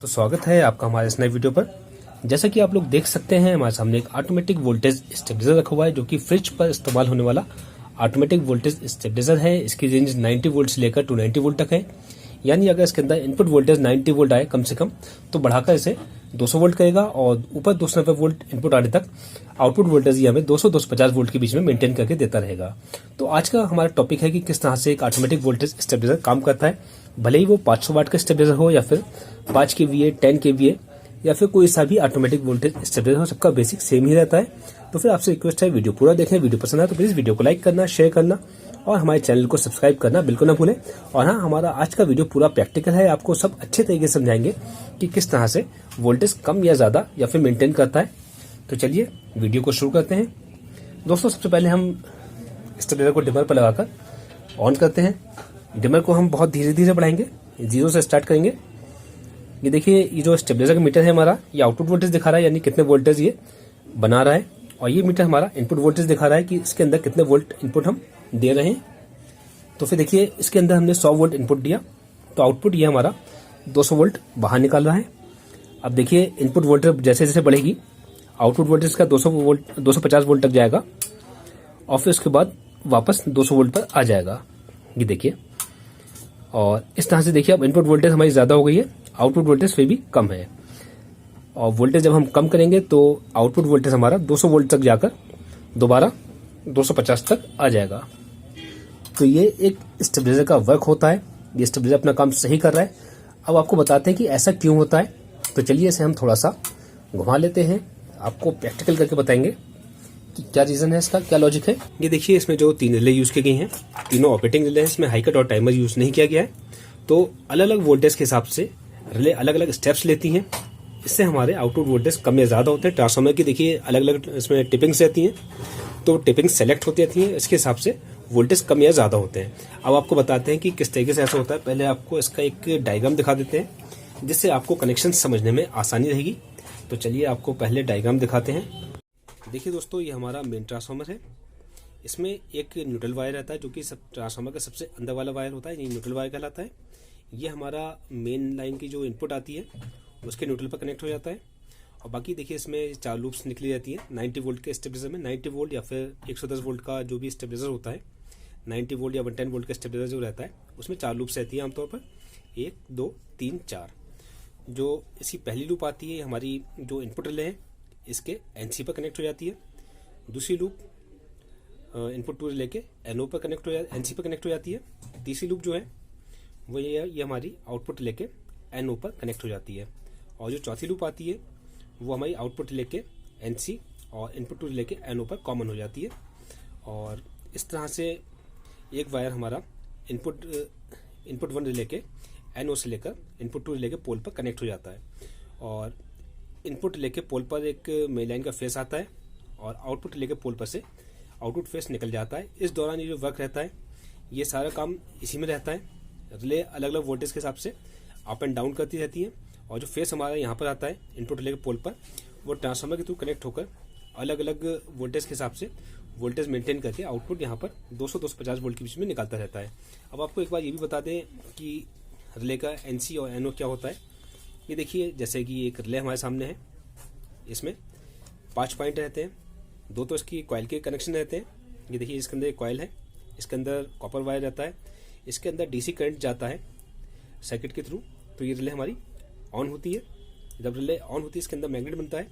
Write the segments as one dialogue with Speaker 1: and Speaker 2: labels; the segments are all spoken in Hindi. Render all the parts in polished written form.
Speaker 1: तो स्वागत है आपका हमारे इस नए वीडियो पर। जैसा कि आप लोग देख सकते हैं, हमारे सामने एक ऑटोमेटिक वोल्टेज स्टेबलाइजर रखा हुआ है जो कि फ्रिज पर इस्तेमाल होने वाला ऑटोमेटिक वोल्टेज स्टेबलाइजर है। इसकी रेंज 90 वोल्ट से लेकर 290 वोल्ट तक है। यानी अगर इसके अंदर इनपुट वोल्टेज 90 वोल्ट आए कम से कम, तो बढ़ाकर इसे 200 वोल्ट करेगा और ऊपर 290 वोल्ट इनपुट आने तक आउटपुट वोल्टेज ये हमें 200-250 वोल्ट के बीच में मेंटेन करके देता रहेगा। तो आज का हमारा टॉपिक है कि किस तरह से एक ऑटोमेटिक वोल्टेज स्टेबलाइजर काम करता है। भले ही वो 500 वाट का स्टेबलाइजर हो या फिर 5 kVA 10 kVA या फिर कोई सा भी ऑटोमेटिक वोल्टेज स्टेबलाइजर हो, सबका बेसिक सेम ही रहता है। तो फिर आपसे रिक्वेस्ट है, वीडियो पूरा देखें। वीडियो पसंद आए तो प्लीज वीडियो को लाइक करना, शेयर करना और हमारे चैनल को सब्सक्राइब करना बिल्कुल ना भूलें। और हाँ, हमारा आज का वीडियो पूरा प्रैक्टिकल है, आपको सब अच्छे तरीके से समझाएंगे कि किस तरह से वोल्टेज कम या ज्यादा या फिर मेंटेन करता है। तो चलिए वीडियो को शुरू करते हैं। दोस्तों, सबसे पहले हम स्टेबलाइजर को डिमर पर लगाकर ऑन करते हैं। डिमर को हम बहुत धीरे धीरे बढ़ाएंगे, 0 से स्टार्ट करेंगे। ये देखिए, ये जो स्टेबलाइजर का मीटर है हमारा, ये आउटपुट वोल्टेज दिखा रहा है, यानी कितने वोल्टेज ये बना रहा है। और ये मीटर हमारा इनपुट वोल्टेज दिखा रहा है कि इसके अंदर कितने वोल्ट इनपुट हम दे रहे हैं। तो फिर देखिए, इसके अंदर हमने 100 वोल्ट इनपुट दिया तो आउटपुट ये हमारा 200 वोल्ट बाहर निकाल रहा है। अब देखिए, इनपुट वोल्टेज जैसे जैसे बढ़ेगी, आउटपुट वोल्टेज का 200 वोल्ट 250 वोल्ट तक जाएगा और फिर उसके बाद वापस 200 वोल्ट पर आ जाएगा। ये देखिए, और इस तरह से देखिए, अब इनपुट वोल्टेज हमारी ज्यादा हो गई है, आउटपुट वोल्टेज फिर भी कम है। और वोल्टेज जब हम कम करेंगे तो आउटपुट वोल्टेज हमारा 200 वोल्ट तक जाकर दोबारा 250 तक आ जाएगा। तो ये एक स्टेबलाइजर का वर्क होता है। ये स्टेबलाइजर अपना काम सही कर रहा है। अब आपको बताते हैं कि ऐसा क्यों होता है। तो चलिए इसे हम थोड़ा सा घुमा लेते हैं, आपको प्रैक्टिकल करके बताएंगे कि क्या रीजन है इसका, क्या लॉजिक है। ये देखिए, इसमें जो 3 रिले यूज की गई हैं, तीनों ऑपरेटिंग रिले हैं। इसमें हाई कट और टाइमर यूज नहीं किया गया है। तो अलग अलग वोल्टेज के हिसाब से रिले अलग अलग स्टेप्स लेती हैं। इससे हमारे आउटपुट वोल्टेज कम या ज्यादा होते हैं। ट्रांसफार्मर की देखिए अलग अलग इसमें टिपिंग्स रहती हैं, तो टिपिंग सेलेक्ट होती रहती हैं, इसके हिसाब से वोल्टेज कम या ज्यादा होते हैं। अब आपको बताते हैं कि किस तरीके से ऐसा होता है। पहले आपको इसका एक डायग्राम दिखा देते हैं, जिससे आपको कनेक्शन समझने में आसानी रहेगी। तो चलिए आपको पहले डायग्राम दिखाते हैं। देखिए दोस्तों, ये हमारा मेन ट्रांसफार्मर है। इसमें एक न्यूट्रल वायर रहता है, जो कि सब ट्रांसफार्मर का सबसे अंदर वाला वायर होता है, ये न्यूट्रल वायर कहलाता है। ये हमारा मेन लाइन की जो इनपुट आती है उसके न्यूट्रल पर कनेक्ट हो जाता है। और बाकी देखिए, इसमें 4 लूप्स निकली रहती हैं। 90 वोल्ट के स्टेबलाइजर में 90 वोल्ट या फिर 110 वोल्ट का जो भी स्टेबलाइजर होता है, 90 वोल्ट या 110 वोल्ट का स्टेबलाइजर जो रहता है, उसमें 4 लूप्स रहती है आमतौर पर, 1 2 3 4। जो इसकी पहली लूप आती है, हमारी जो इनपुट रिले है, इसके एनसी पर कनेक्ट हो जाती है। दूसरी लूप इनपुट टू रिले के एनओ पर कनेक्ट हो एनसी पर कनेक्ट हो जाती है। तीसरी लूप जो है वो ये हमारी आउटपुट रिले के एनओ पर कनेक्ट हो जाती है। और जो चौथी लूप आती है वो हमारी आउटपुट रिले के एनसी और इनपुट टू रिले के एनओ पर कॉमन हो जाती है। और इस तरह से एक वायर हमारा इनपुट 1 रिले के एनओ से लेकर इनपुट 2 रिले के पोल पर कनेक्ट हो जाता है। और इनपुट रिले के पोल पर एक मेन लाइन का फेस आता है और आउटपुट रिले के पोल पर से आउटपुट फेस निकल जाता है। इस दौरान ये जो वर्क रहता है, ये सारा काम इसी में रहता है। रिले अलग अलग वोल्टेज के हिसाब से अप एंड डाउन करती रहती है। और जो फेस हमारा यहाँ पर आता है इनपुट रिले के पोल पर, वो ट्रांसफार्मर के थ्रू कनेक्ट होकर अलग अलग वोल्टेज के हिसाब से वोल्टेज मेंटेन करके आउटपुट यहाँ पर 200-250 वोल्ट के बीच में निकालता रहता है। अब आपको एक बार ये भी बता दें कि रिले का एनसी और एनओ क्या होता है। ये देखिए, जैसे कि एक रिले हमारे सामने है, इसमें 5 पॉइंट रहते हैं, 2 तो इसकी कॉइल के कनेक्शन रहते हैं। ये देखिए, इसके अंदर एक कॉइल है, इसके अंदर कॉपर वायर रहता है, इसके अंदर डीसी करंट जाता है सर्किट के थ्रू। तो ये रिले हमारी ऑन होती है। जब रिले ऑन होती है, इसके अंदर मैग्नेट बनता है।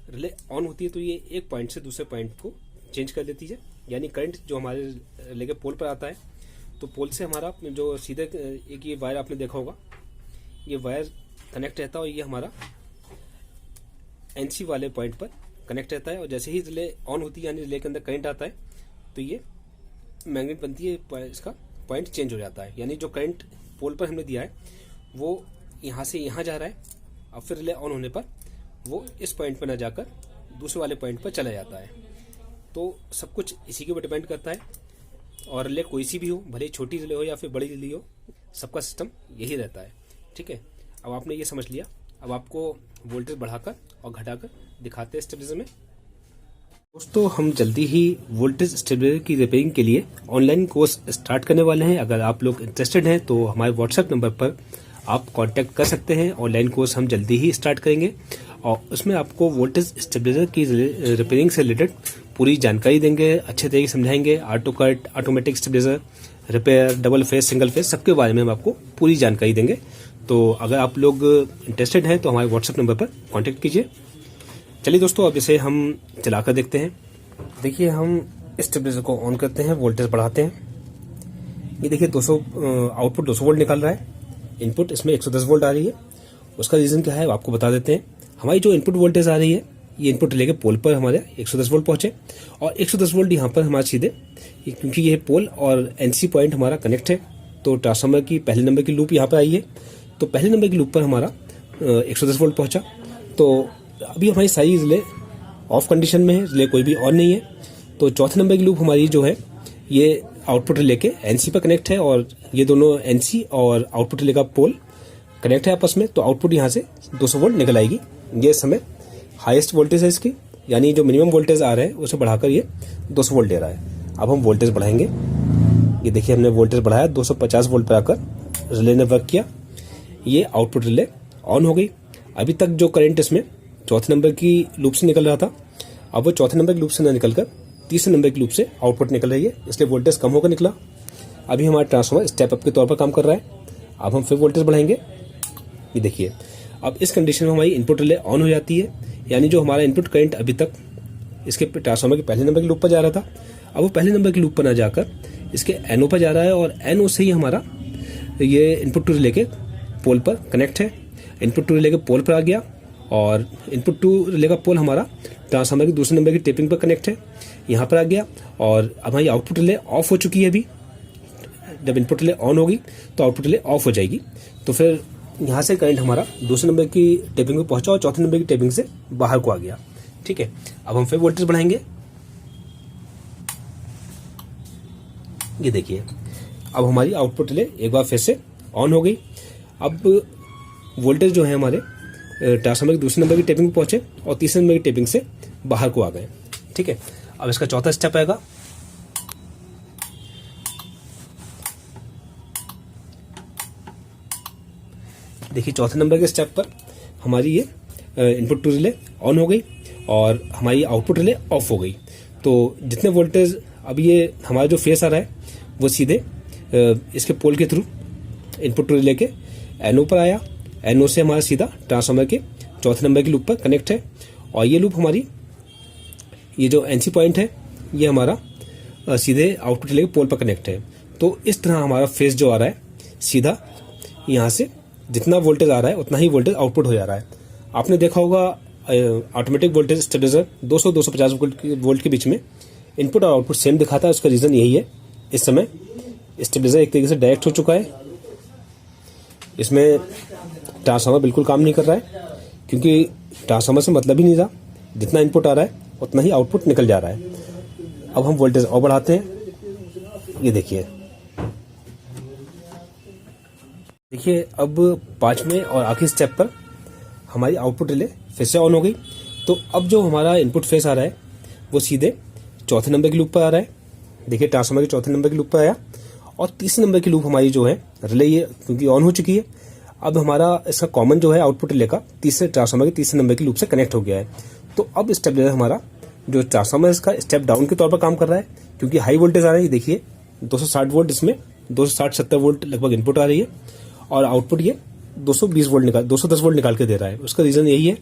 Speaker 1: रिले ऑन होती है तो ये एक पॉइंट से दूसरे पॉइंट को चेंज कर देती है, यानी करंट जो हमारे रिले के पोल पर आता है, तो पोल से हमारा जो सीधे एक ये वायर आपने देखा होगा, ये वायर कनेक्ट रहता है और ये हमारा एनसी वाले पॉइंट पर कनेक्ट रहता है। और जैसे ही रिले ऑन होती है, यानी रिले के अंदर करंट आता है, तो ये मैग्नेट बनती है, इसका पॉइंट चेंज हो जाता है। यानी जो करंट पोल पर हमने दिया है वो यहाँ से यहाँ जा रहा है, अब फिर रिले ऑन होने पर वो इस पॉइंट पर न जाकर दूसरे वाले पॉइंट पर चला जाता है। तो सब कुछ इसी के ऊपर डिपेंड करता है। और रिले कोई सी भी हो, भले छोटी रिले हो या फिर बड़ी रिले हो, सबका सिस्टम यही रहता है। ठीक है, अब आपने ये समझ लिया। अब आपको वोल्टेज बढ़ाकर और घटाकर दिखाते हैं स्टेबलाइजर में। दोस्तों, हम जल्दी ही वोल्टेज स्टेबलाइजर की रिपेयरिंग के लिए ऑनलाइन कोर्स स्टार्ट करने वाले हैं। अगर आप लोग इंटरेस्टेड हैं तो हमारे व्हाट्सएप नंबर पर आप कांटेक्ट कर सकते हैं। ऑनलाइन कोर्स हम जल्दी ही स्टार्ट करेंगे और उसमें आपको वोल्टेज स्टेबलाइजर की रिपेयरिंग से रिलेटेड पूरी जानकारी देंगे, अच्छे तरीके से समझाएंगे। Auto cut, automatic stabiliser, repair, double phase, single phase, सबके बारे में हम आपको पूरी जानकारी देंगे। तो अगर आप लोग इंटरेस्टेड हैं तो हमारे व्हाट्सएप नंबर पर कॉन्टेक्ट कीजिए। चलिए दोस्तों, अब इसे हम चलाकर देखते हैं। देखिए, हम स्टेबलाइजर को ऑन करते हैं, वोल्टेज बढ़ाते हैं। ये देखिए 200 आउटपुट 200 वोल्ट निकाल रहा है। इनपुट इसमें 110 वोल्ट आ रही है। उसका रीज़न क्या है आपको बता देते हैं। हमारी जो इनपुट वोल्टेज आ रही है, ये इनपुट रिले के पोल पर हमारे 110 वोल्ट पहुंचे और 110 वोल्ट यहाँ पर हमारे सीधे, क्योंकि ये पोल और एनसी पॉइंट हमारा कनेक्ट है, तो ट्रांसफार्मर की पहले नंबर की लूप यहाँ पर आई है। तो पहले नंबर की लूप पर हमारा 110 वोल्ट पहुंचा। तो अभी हमारी सारी रिले ऑफ कंडीशन में है, रिले कोई भी ऑन नहीं है। तो चौथे नंबर की लूप हमारी जो है ये आउटपुट रिले के एनसी पर कनेक्ट है और ये दोनों एनसी और आउटपुट रिले का पोल कनेक्ट है आपस में। तो आउटपुट यहाँ से 200 वोल्ट निकल आएगी। ये समय हाईएस्ट वोल्टेज है इसकी, यानी जो मिनिमम वोल्टेज आ रहा है उसे बढ़ाकर ये 200 वोल्ट दे रहा है। अब हम वोल्टेज बढ़ाएंगे। ये देखिए, हमने वोल्टेज बढ़ाया 250 वोल्ट पर आकर रिले ने वर्क किया। ये आउटपुट रिले ऑन हो गई। अभी तक जो करंट इसमें चौथे नंबर की लूप से निकल रहा था, अब वो चौथे नंबर की लूप से न निकलकर तीसरे नंबर की लूप से आउटपुट निकल रही है, इसलिए वोल्टेज कम होकर निकला। अभी हमारा ट्रांसफार्मर स्टेप अप के तौर पर काम कर रहा है। अब हम फिर वोल्टेज बढ़ाएंगे। ये देखिए, अब इस कंडीशन में हमारी इनपुट रिले ऑन हो जाती है, यानी जो हमारा इनपुट करंट अभी तक इसके ट्रांसफार्मर के पहले नंबर की लूप पर जा रहा था, अब वो पहले नंबर की लूप पर न जाकर इसके एनओ पर जा रहा है और एनओ से ही हमारा ये इनपुट टू रिले के पोल पर कनेक्ट है। इनपुट टू रिले के पोल पर आ गया और इनपुट टू रिले का पोल हमारा ट्रांसफार्मर की दूसरे नंबर की टेपिंग पर कनेक्ट है, यहाँ पर आ गया। और अब हमारी आउटपुट रिले ऑफ हो चुकी है। अभी जब इनपुट रिले ऑन होगी तो आउटपुट रिले ऑफ हो जाएगी। तो फिर यहाँ से करंट हमारा दूसरे नंबर की टेपिंग में पहुंचा और चौथे नंबर की टेपिंग से बाहर को आ गया। ठीक है, अब हम फिर वोल्टेज बढ़ाएंगे। ये देखिए, अब हमारी आउटपुट रिले एक बार फिर से ऑन हो गई। अब वोल्टेज जो है हमारे ट्रांसफार्मर के दूसरे नंबर की टेपिंग में पहुंचे और तीसरे नंबर की टेपिंग से बाहर को आ गए। ठीक है, अब इसका चौथा स्टेप आएगा। देखिए, चौथे नंबर के स्टेप पर हमारी ये इनपुट टू रिले ऑन हो गई और हमारी आउटपुट रिले ऑफ हो गई। तो जितने वोल्टेज अब ये हमारा जो फेस आ रहा है वो सीधे इसके पोल के थ्रू इनपुट टू रिले के एनओ पर आया। एनओ से हमारा सीधा ट्रांसफार्मर के चौथे नंबर की लूप पर कनेक्ट है और ये लूप हमारी, ये जो एनसी पॉइंट है ये हमारा सीधे आउटपुट रिले के पोल पर कनेक्ट है। तो इस तरह हमारा फेस जो आ रहा है सीधा यहाँ से जितना वोल्टेज आ रहा है उतना ही वोल्टेज आउटपुट हो जा रहा है। आपने देखा होगा ऑटोमेटिक वोल्टेज स्टेबलाइजर 200-250 वोल्ट के बीच में इनपुट और आउटपुट सेम दिखाता है। उसका रीज़न यही है, इस समय स्टेबलाइजर एक तरीके से डायरेक्ट हो चुका है। इसमें ट्रांसफार्मर बिल्कुल काम नहीं कर रहा है, क्योंकि ट्रांसफार्मर से मतलब ही नहीं रहा, जितना इनपुट आ रहा है उतना ही आउटपुट निकल जा रहा है। अब हम वोल्टेज और बढ़ाते हैं। ये देखिए, अब पांचवें और आखिरी स्टेप पर हमारी आउटपुट रिले फिर से ऑन हो गई। तो अब जो हमारा इनपुट फेस आ रहा है वो सीधे चौथे नंबर की लूप पर आ रहा है। देखिए, ट्रांसफार्मर के चौथे नंबर की लूप पर आया और तीसरे नंबर की लूप हमारी जो है रिले ये क्योंकि ऑन हो चुकी है, अब हमारा इसका कॉमन जो है आउटपुट रिले का तीसरे ट्रांसफार्मर के तीसरे नंबर की लूप से कनेक्ट हो गया है। तो अब स्टेबलाइजर हमारा जो ट्रांसफार्मर इसका स्टेप डाउन के तौर पर काम कर रहा है, क्योंकि हाई वोल्टेज आ रहा है। ये देखिए 260 वोल्ट, इसमें 260-70 वोल्ट लगभग इनपुट आ रही है और आउटपुट ये 210 वोल्ट निकाल के दे रहा है। उसका रीज़न यही है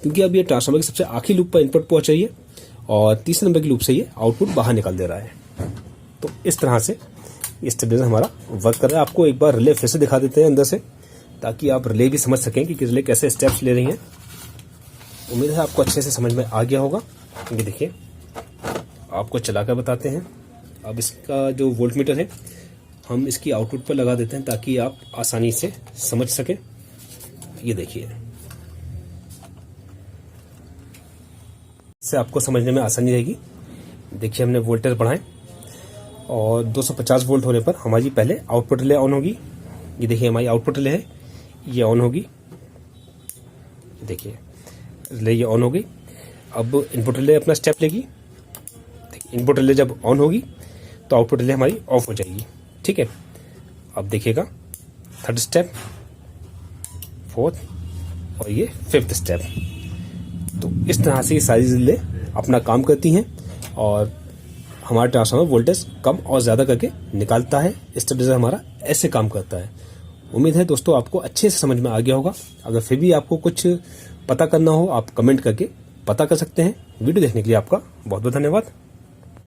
Speaker 1: क्योंकि अब ये ट्रांसफार्मर की सबसे आखिरी लूप पर इनपुट पहुंच रही है और तीसरे नंबर की लूप से ये आउटपुट बाहर निकाल दे रहा है। तो इस तरह से ये स्टेबलाइजर हमारा वर्क कर रहा है। आपको एक बार रिले फिर से दिखा देते हैं अंदर से, ताकि आप रिले भी समझ सकें कि रिले कैसे स्टेप्स ले रही हैं। उम्मीद है आपको अच्छे से समझ में आ गया होगा। ये देखिए, आपको चला कर बताते हैं। अब इसका जो वोल्ट मीटर है हम इसकी आउटपुट पर लगा देते हैं ताकि आप आसानी से समझ सकें। ये देखिए, इससे आपको समझने में आसानी रहेगी। देखिए, हमने वोल्टेज बढ़ाएं और 250 वोल्ट होने पर हमारी पहले आउटपुट रिले ऑन होगी। ये देखिए, हमारी आउटपुट रिले है, ये ऑन होगी। देखिए, रिले ये ऑन हो गई। अब इनपुट रिले अपना स्टेप लेगी। इनपुट रिले जब ऑन होगी तो आउटपुट रिले हमारी ऑफ हो जाएगी। ठीक है, अब देखिएगा थर्ड स्टेप। फोर्थ और ये फिफ्थ स्टेप। तो इस तरह से ये सारी रिले अपना काम करती हैं और हमारा ट्रांसफार्मर वोल्टेज कम और ज़्यादा करके निकालता है। स्टेबलाइजर हमारा ऐसे काम करता है। उम्मीद है दोस्तों आपको अच्छे से समझ में आ गया होगा। अगर फिर भी आपको कुछ पता करना हो आप कमेंट करके पता कर सकते हैं। वीडियो देखने के लिए आपका बहुत बहुत धन्यवाद।